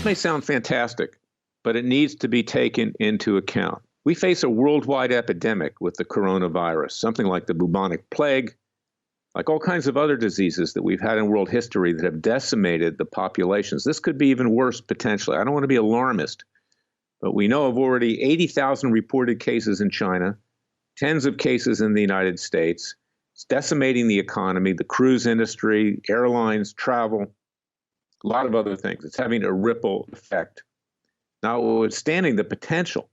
This may sound fantastic, but it needs to be taken into account. We face a worldwide epidemic with the coronavirus, something like the bubonic plague, like all kinds of other diseases that we've had in world history that have decimated the populations. This could be even worse potentially. I don't want to be alarmist, but we know of already 80,000 reported cases in China, tens of cases in the United States. It's decimating the economy, the cruise industry, airlines, travel, a lot of other things. It's having a ripple effect. Notwithstanding the potential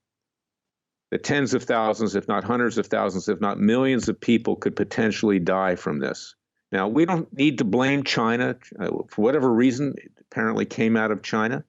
that tens of thousands, if not hundreds of thousands, if not millions of people could potentially die from this. Now, we don't need to blame China. For whatever reason, it apparently came out of China.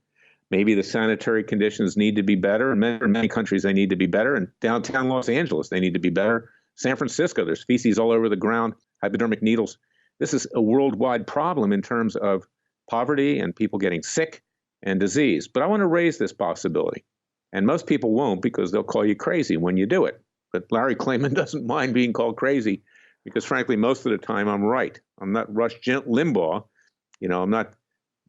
Maybe the sanitary conditions need to be better. In many countries, they need to be better. In downtown Los Angeles, they need to be better. San Francisco, there's feces all over the ground, hypodermic needles. This is a worldwide problem in terms of poverty and people getting sick and disease. But I want to raise this possibility. And most people won't because they'll call you crazy when you do it. But Larry Klayman doesn't mind being called crazy because, frankly, most of the time I'm right. I'm not Rush Limbaugh. I'm not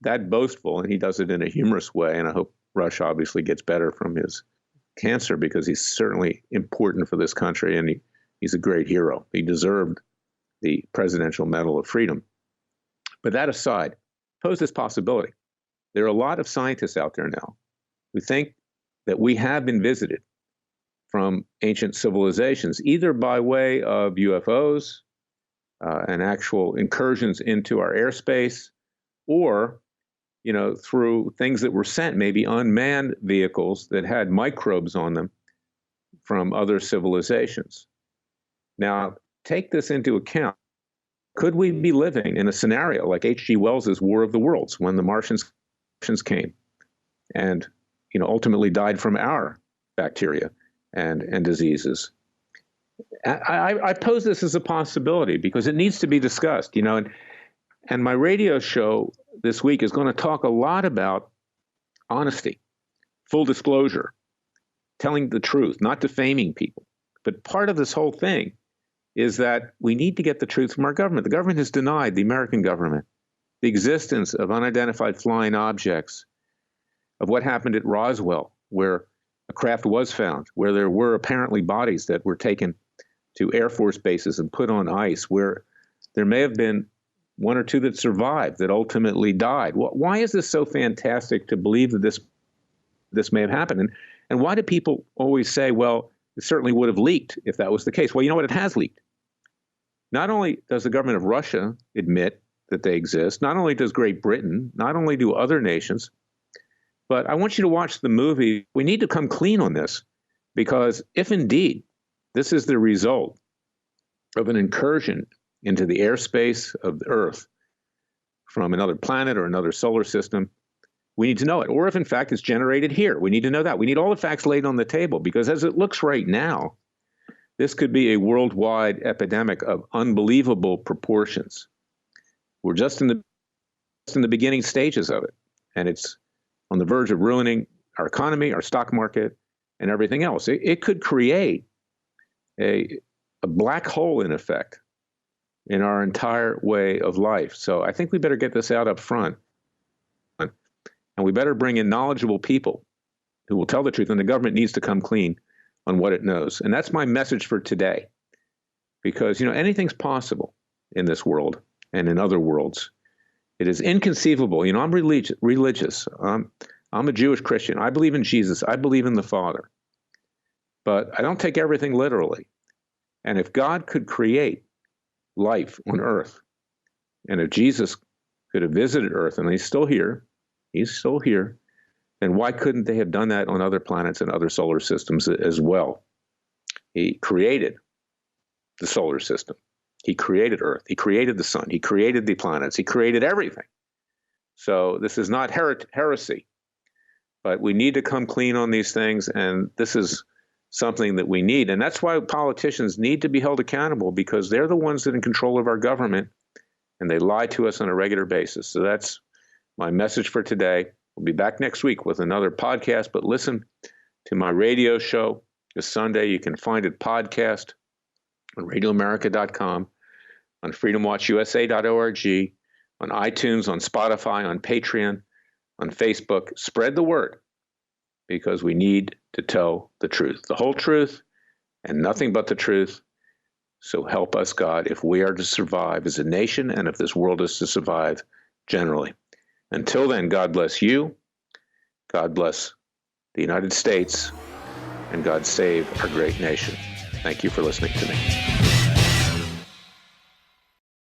that boastful, and he does it in a humorous way. And I hope Rush obviously gets better from his cancer because he's certainly important for this country, and he's a great hero. He deserved the Presidential Medal of Freedom. But that aside, pose this possibility. There are a lot of scientists out there now who think that we have been visited from ancient civilizations, either by way of UFOs and actual incursions into our airspace, or through things that were sent, maybe unmanned vehicles that had microbes on them from other civilizations. Now, take this into account. Could we be living in a scenario like H.G. Wells's War of the Worlds when the Martians came and ultimately died from our bacteria and diseases? I pose this as a possibility because it needs to be discussed, and my radio show this week is going to talk a lot about honesty, full disclosure, telling the truth, not defaming people. But part of this whole thing is that we need to get the truth from our government. The government has denied, the American government, the existence of unidentified flying objects, of what happened at Roswell, where a craft was found, where there were apparently bodies that were taken to Air Force bases and put on ice, where there may have been one or two that survived that ultimately died. Why is this so fantastic to believe that this may have happened? And why do people always say, well, it certainly would have leaked if that was the case? Well, you know what? It has leaked. Not only does the government of Russia admit that they exist, not only does Great Britain, not only do other nations, but I want you to watch the movie. We need to come clean on this, because if indeed this is the result of an incursion into the airspace of the Earth from another planet or another solar system, we need to know it. Or if in fact it's generated here, we need to know that. We need all the facts laid on the table, because as it looks right now, this could be a worldwide epidemic of unbelievable proportions. We're just in the beginning stages of it, and it's on the verge of ruining our economy, our stock market, and everything else. It could create a black hole, in effect, in our entire way of life. So I think we better get this out up front, and we better bring in knowledgeable people who will tell the truth, and the government needs to come clean on what it knows. And that's my message for today, because anything's possible in this world and in other worlds. It is inconceivable. I'm religious. I'm a Jewish Christian. I believe in Jesus. I believe in the Father. But I don't take everything literally. And if God could create life on Earth, and if Jesus could have visited Earth, and he's still here, then why couldn't they have done that on other planets and other solar systems as well? He created the solar system. He created Earth. He created the sun. He created the planets. He created everything. So this is not heresy, but we need to come clean on these things, and this is something that we need. And that's why politicians need to be held accountable, because they're the ones that are in control of our government, and they lie to us on a regular basis. So that's my message for today. We'll be back next week with another podcast, but listen to my radio show this Sunday. You can find it podcast on radioamerica.com, on freedomwatchusa.org, on iTunes, on Spotify, on Patreon, on Facebook. Spread the word, because we need to tell the truth, the whole truth, and nothing but the truth. So help us, God, if we are to survive as a nation and if this world is to survive generally. Until then, God bless you, God bless the United States, and God save our great nation. Thank you for listening to me.